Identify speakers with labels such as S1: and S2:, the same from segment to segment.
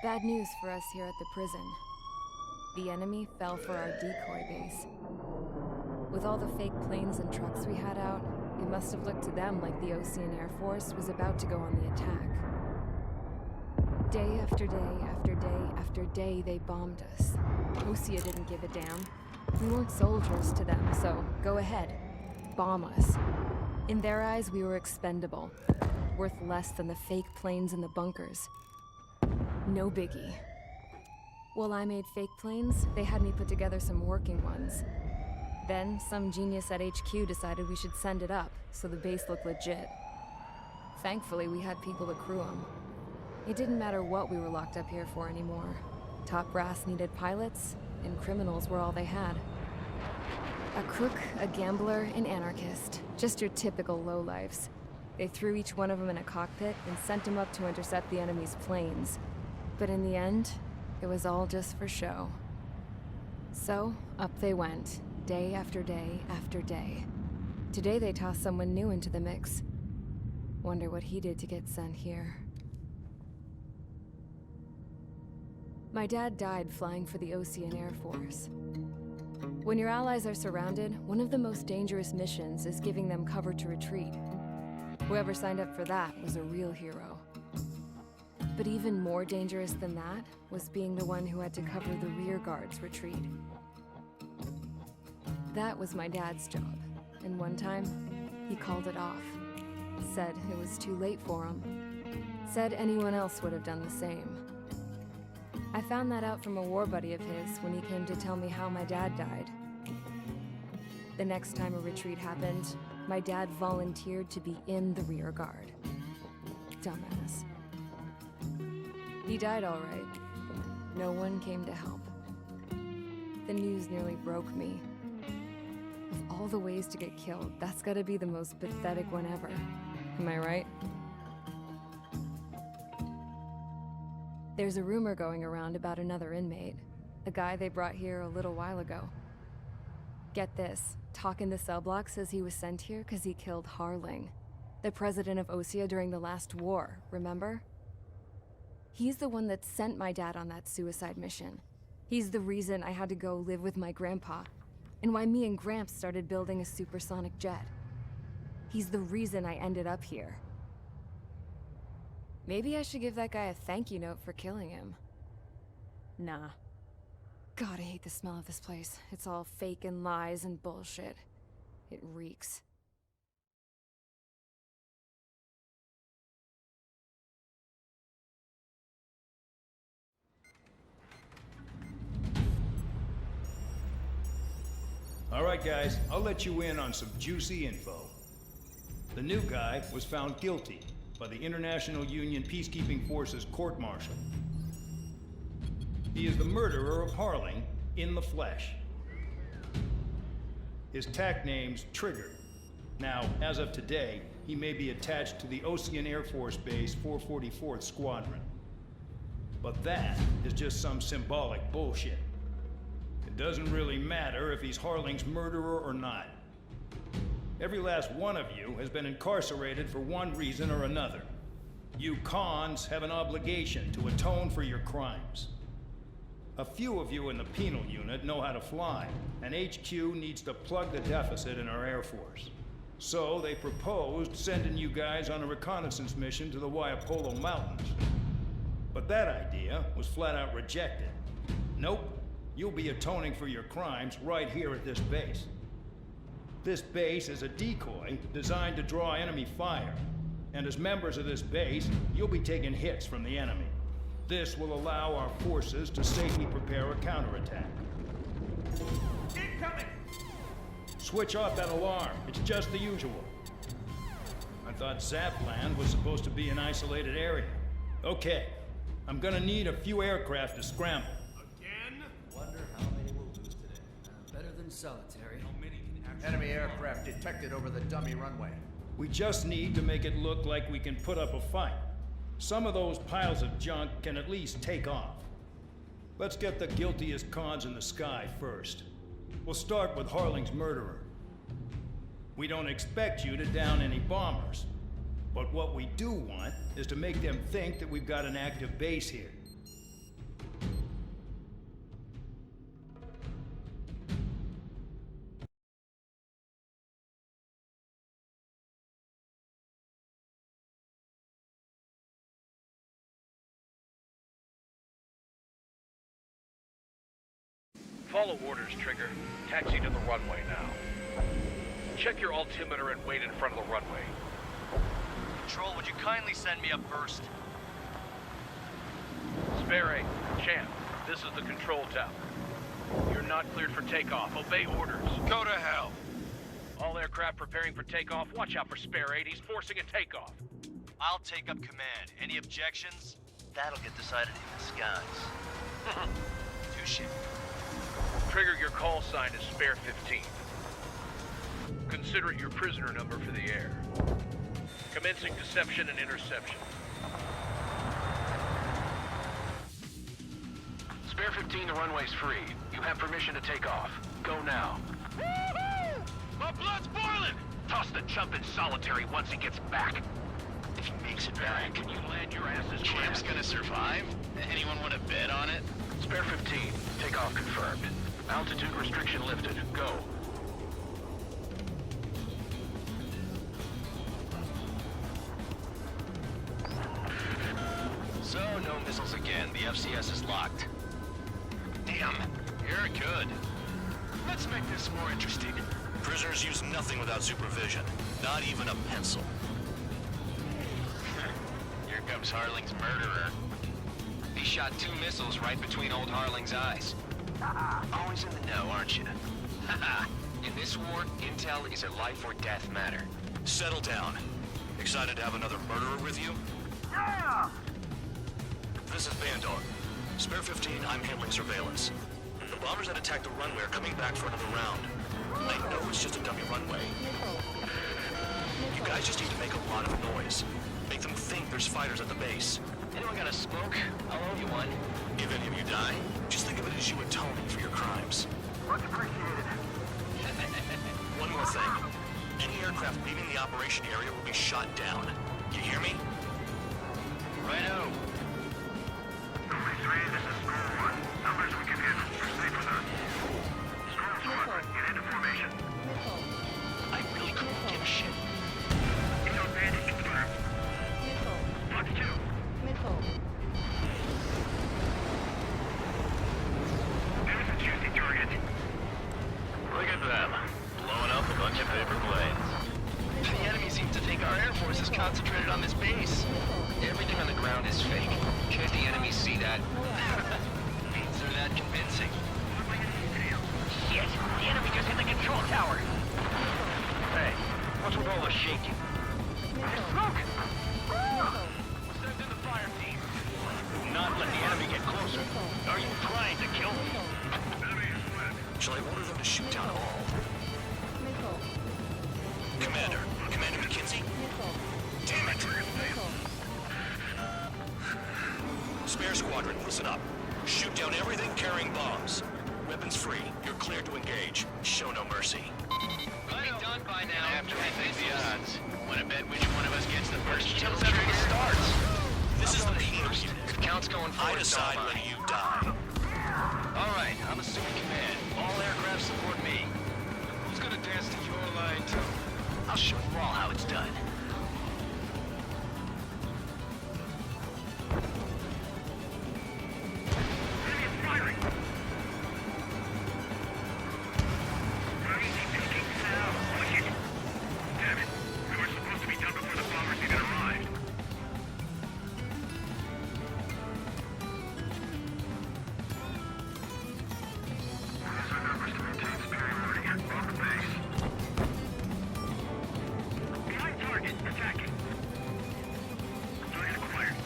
S1: Bad news for us here at the prison. The enemy fell for our decoy base. With all the fake planes and trucks we had out, it must have looked to them like the Ocean Air Force was about to go on the attack. Day after day after day after day, they bombed us. Osea didn't give a damn. We weren't soldiers to them, so go ahead. Bomb us. In their eyes, we were expendable. Worth less than the fake planes in the bunkers. No biggie. While I made fake planes, they had me put together some working ones. Then, some genius at HQ decided we should send it up, so the base looked legit. Thankfully, we had people to crew them. It didn't matter what we were locked up here for anymore. Top brass needed pilots, and criminals were all they had. A crook, a gambler, an anarchist. Just your typical lowlifes. They threw each one of them in a cockpit and sent them up to intercept the enemy's planes. But in the end, it was all just for show. So, up they went, day after day after day. Today they tossed someone new into the mix. Wonder what he did to get sent here. My dad died flying for the Ocean Air Force. When your allies are surrounded, one of the most dangerous missions is giving them cover to retreat. Whoever signed up for that was a real hero. But even more dangerous than that was being the one who had to cover the rear guard's retreat. That was my dad's job, and one time, he called it off. Said it was too late for him. Said anyone else would have done the same. I found that out from a war buddy of his when he came to tell me how my dad died. The next time a retreat happened, my dad volunteered to be in the rear guard. Dumbass. He died all right. No one came to help. The news nearly broke me. Of all the ways to get killed, that's gotta be the most pathetic one ever. Am I right? There's a rumor going around about another inmate. A guy they brought here a little while ago. Get this, talk in the cell block says he was sent here because he killed Harling, the president of Osea during the last war, remember? He's the one that sent my dad on that suicide mission. He's the reason I had to go live with my grandpa, and why me and Gramps started building a supersonic jet. He's the reason I ended up here. Maybe I should give that guy a thank you note for killing him. Nah. God, I hate the smell of this place. It's all fake and lies and bullshit. It reeks.
S2: All right, guys, I'll let you in on some juicy info. The new guy was found guilty by the International Union Peacekeeping Forces court-martial. He is the murderer of Harling in the flesh. His TAC name's Trigger. Now, as of today, he may be attached to the Ocean Air Force Base 444th Squadron. But that is just some symbolic bullshit. It doesn't really matter if he's Harling's murderer or not. Every last one of you has been incarcerated for one reason or another. You cons have an obligation to atone for your crimes. A few of you in the penal unit know how to fly, and HQ needs to plug the deficit in our Air Force. So they proposed sending you guys on a reconnaissance mission to the Waiapolo Mountains. But that idea was flat out rejected. Nope, you'll be atoning for your crimes right here at this base. This base is a decoy designed to draw enemy fire. And as members of this base, you'll be taking hits from the enemy. This will allow our forces to safely prepare a counterattack.
S3: Incoming!
S2: Switch off that alarm. It's just the usual. I thought Zapland was supposed to be an isolated area. Okay, I'm gonna need a few aircraft to scramble.
S3: Again?
S4: Wonder how many we'll lose today. Better than solitary.
S3: How many can actually...
S5: Enemy aircraft detected over the dummy runway.
S2: We just need to make it look like we can put up a fight. Some of those piles of junk can at least take off. Let's get the guiltiest cons in the sky first. We'll start with Harling's murderer. We don't expect you to down any bombers. But what we do want is to make them think that we've got an active base here.
S6: Follow orders, Trigger. Taxi to the runway now. Check your altimeter and wait in front of the runway.
S7: Control, would you kindly send me up first?
S6: Spare 8, Champ, this is the control tower. You're not cleared for takeoff. Obey orders.
S3: Go to hell.
S6: All aircraft preparing for takeoff. Watch out for Spare 8. He's forcing a takeoff.
S7: I'll take up command. Any objections? That'll get decided in the skies. Touche.
S6: Trigger, your call sign is Spare 15. Consider it your prisoner number for the air. Commencing deception and interception. Spare 15, the runway's free. You have permission to take off. Go now.
S3: Woohoo! My blood's boiling!
S6: Toss the chump in solitary once he gets back. If he makes it back, can you land your asses?
S8: Champ's gonna survive? Anyone want to bet on it?
S6: Spare 15, takeoff confirmed. Altitude restriction lifted. Go.
S8: So, no missiles again. The FCS is locked. Damn, you're good. Let's make this more interesting.
S9: Prisoners use nothing without supervision. Not even a pencil.
S8: Here comes Harling's murderer. He shot 2 missiles right between old Harling's eyes. Always in the know, aren't you? In this war, intel is a life or death matter.
S9: Settle down. Excited to have another murderer with you?
S3: Yeah!
S9: This is Bandor. Spare 15, I'm handling surveillance. The bombers that attacked the runway are coming back for another round. I know it's just a dummy runway. You guys just need to make a lot of noise. Make them think there's fighters at the base.
S8: Anyone got a smoke? I'll owe you one.
S9: If any of you die, just think of it as you atoning for your crimes.
S3: Much appreciated.
S9: One more thing. Any aircraft leaving the operation area will be shot down. You hear me?
S8: Righto.
S3: Number 3, this is Score 1. Numbers we can handle. Proceed with us. Score 4, get into formation.
S8: I really couldn't give a shit.
S3: Intel bandit confirmed. Fox 2. There's a juicy target.
S8: Look at them. Blowing up a bunch of paper planes. The enemy seems to think our Air Force is concentrated on this base. Everything on the ground is fake. Can't the enemy see that? Means they're that convincing.
S6: Shit! The enemy just hit the control tower! Hey, what's with all the shaking? Smoke! Send in the fire team. Do not let the enemy get closer. Are you trying to kill me?
S9: Shall I order them to shoot down all? Commander McKenzie? Damn it! Spare squadron, listen up. Shoot down everything carrying bombs. Weapons free. You're cleared to engage. Show no mercy.
S8: We'll be done by now. After we face the odds. Wanna bet which one of us gets the first
S6: Tell
S8: kill
S6: us after it
S8: trigger?
S6: starts.
S9: This is the Peter unit.
S8: If count's going
S9: I
S8: forward, so
S9: decide
S8: am
S9: when
S8: I.
S9: you die.
S8: All right, I'm assuming command. All aircraft support me.
S3: Who's gonna dance to your line, too?
S8: I'll show you all how it's done.
S3: Enemy is firing. Crazy picking now. Push it. Damn it. We were supposed to be done before the bombers even arrived. These are numbers to maintain superiority. On the base. Behind target. Attacking. Target acquired.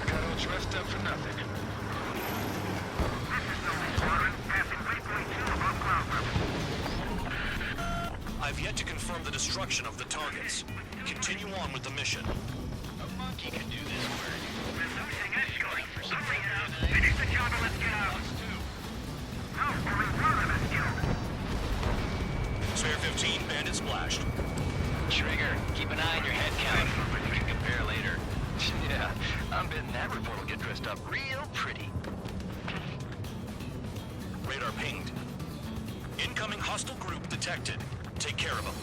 S6: Got all dressed up for nothing.
S3: This is Zombie Squadron. Passing waypoint 2 above cloud level.
S9: I've yet to confirm the destruction of the targets. Continue on with the mission.
S8: A monkey can do this work.
S3: We're losing escort. Hurry up. Finish the job and let's get out. Oh, we're in front of us, killed.
S9: Spare 15, bandit splashed.
S8: Trigger, keep an eye on your head count. We can compare later. Yeah, I'm betting that report will get dressed up real pretty.
S9: Radar pinged. Incoming hostile group detected. Take care of them.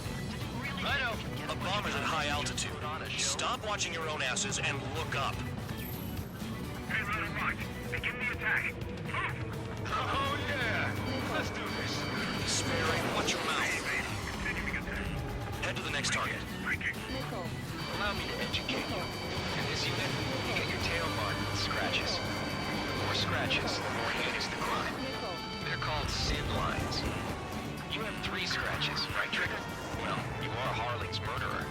S8: Righto.
S9: A bomber's at high altitude. Stop watching your own asses and look up.
S3: Hey, run Begin the attack. Move!
S6: Oh, yeah. Let's do this.
S9: Spare, watch your mouth.
S3: Continuing attack.
S9: Head to the next target.
S3: Breaking.
S8: Allow me to educate you. In this unit, you get your tail marked with scratches. The more scratches, the more heinous the crime. They're called sin lines. You have 3 scratches, right, Trigger? Well, you are Harling's murderer.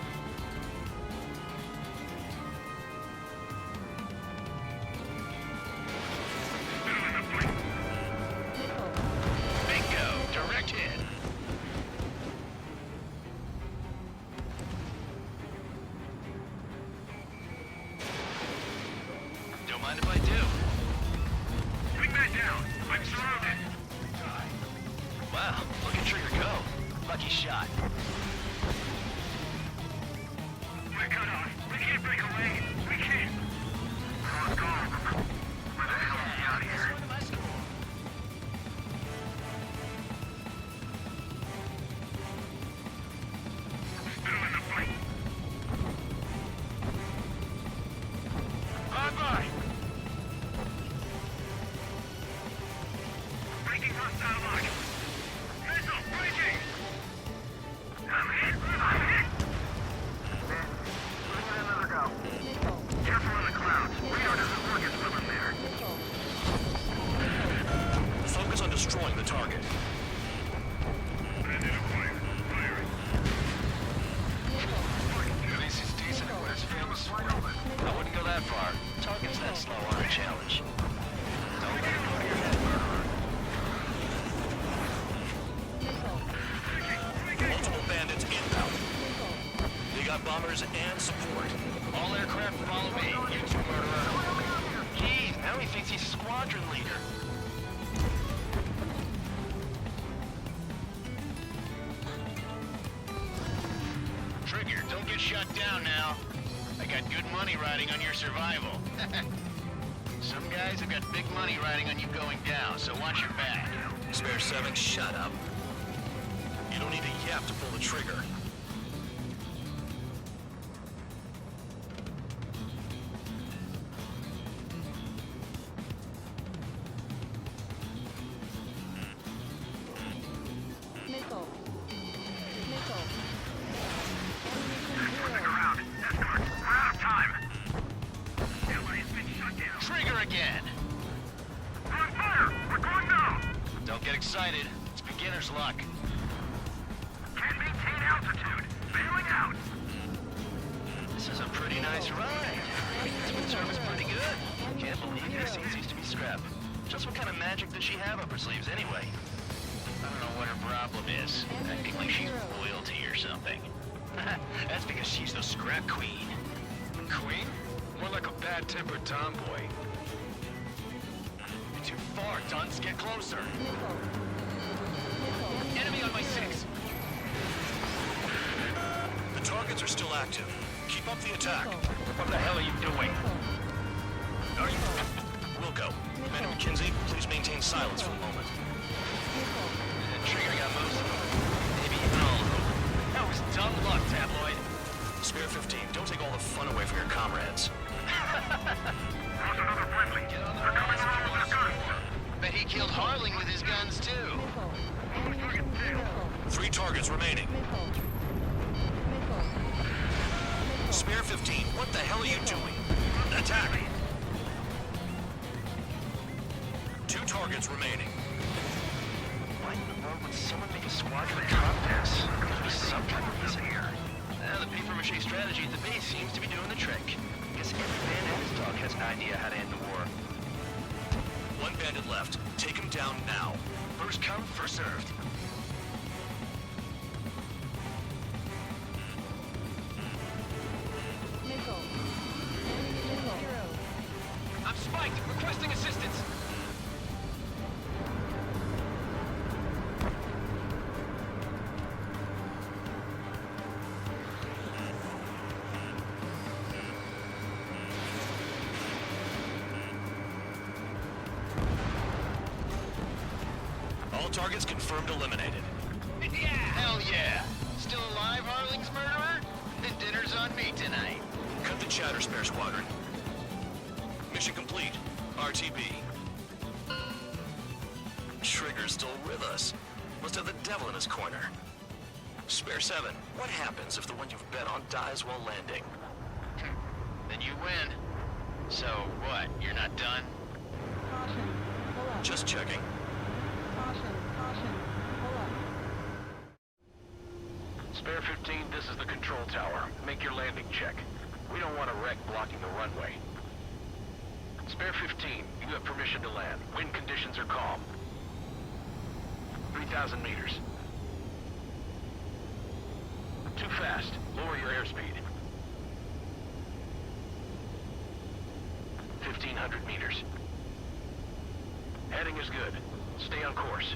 S8: Bingo! Direct hit. Don't mind if I do.
S3: Bring that down. I'm surrounded.
S8: Wow, look at Trigger go. Lucky shot.
S3: We're cut off. We can't break away. We can't. Let's go. Where the hell is he out of here? Still in the fight.
S6: Bye-bye.
S3: Breaking hostile line. Missile breaking. I'm hit. I'm hit. Bring in another go. Careful on the clouds. Radar doesn't work as well in there.
S9: Focus on destroying the target.
S3: Bandit acquired. Firing.
S8: At least he's decent at what his famous for. I wouldn't go that far. Target's that slow on a challenge. Don't let it go to your head, murderer.
S9: Multiple bandits inbound. They got bombers and support.
S8: All aircraft follow me, you two murderer. Jeez, now he thinks he's squadron leader.
S6: Trigger, don't get shut down now. I got good money riding on your survival. Some guys have got big money riding on you going down, so watch your back.
S9: Spare 7, shut up. You don't need a yap to pull the trigger.
S3: Ground. Escort. We're out of time. Allies been shut down.
S6: Trigger again.
S3: We're on fire. We're going down.
S6: Don't get excited. It's beginner's luck.
S3: Can't maintain altitude. Bailing out.
S6: This is a pretty nice ride. This service pretty good. Can't believe this seems to be scrap. Just what kind of magic does she have up her sleeves anyway? I don't know what her problem is. Acting like she's royalty or something. That's because she's the scrap queen. Queen? More like a bad-tempered tomboy. You're too far, dunce. Get closer. Enemy on my 6.
S9: The targets are still active. Keep up the attack.
S6: What the hell are you doing? Are you...
S9: Wilco, Commander McKenzie, please maintain silence for the moment.
S6: Trigger got most of them. Maybe even all of them. That was dumb luck, Tabloid.
S9: Spare 15, don't take all the fun away from your comrades.
S3: There's another friendly. They're coming around with their guns.
S6: Bet he killed Harling with his guns, too.
S3: Target failed.
S9: 3 targets remaining. Spare 15, what the hell are you doing? Attack! 2 targets remaining.
S8: Why in the world would someone make a squadron compass? There must be some kind of reason here. The paper-mache strategy at the base seems to be doing the trick. Guess every man and his dog has an idea how to end the war.
S9: 1 bandit left. Take him down now.
S8: First come, first served. I'm spiked! Requesting assistance!
S9: All targets confirmed eliminated.
S6: Yeah! Hell yeah! Still alive, Harling's murderer? Then dinner's on me tonight.
S9: Cut the chatter, Spare Squadron. Mission complete. RTB. Trigger's still with us. Must have the devil in his corner. Spare 7, what happens if the one you've bet on dies while landing?
S8: Then you win. So what, you're not done?
S10: Caution. Pull up.
S9: Just checking.
S10: Caution. Caution. Pull up.
S6: Spare 15, this is the control tower. Make your landing check. We don't want a wreck blocking the runway. Spare 15, you have permission to land. Wind conditions are calm. 3,000 meters. Too fast. Lower your airspeed. 1,500 meters. Heading is good. Stay on course.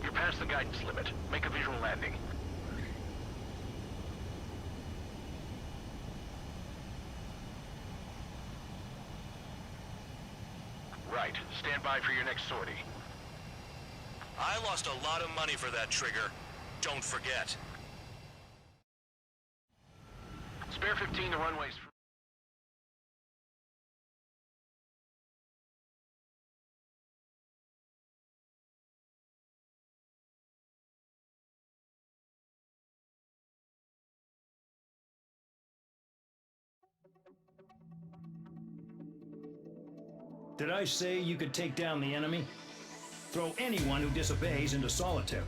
S6: You're past the guidance limit. Make a visual landing. Right. Stand by for your next sortie.
S9: I lost a lot of money for that trigger. Don't forget.
S6: Spare 15, the runway's free.
S2: Did I say you could take down the enemy? Throw anyone who disobeys into solitary.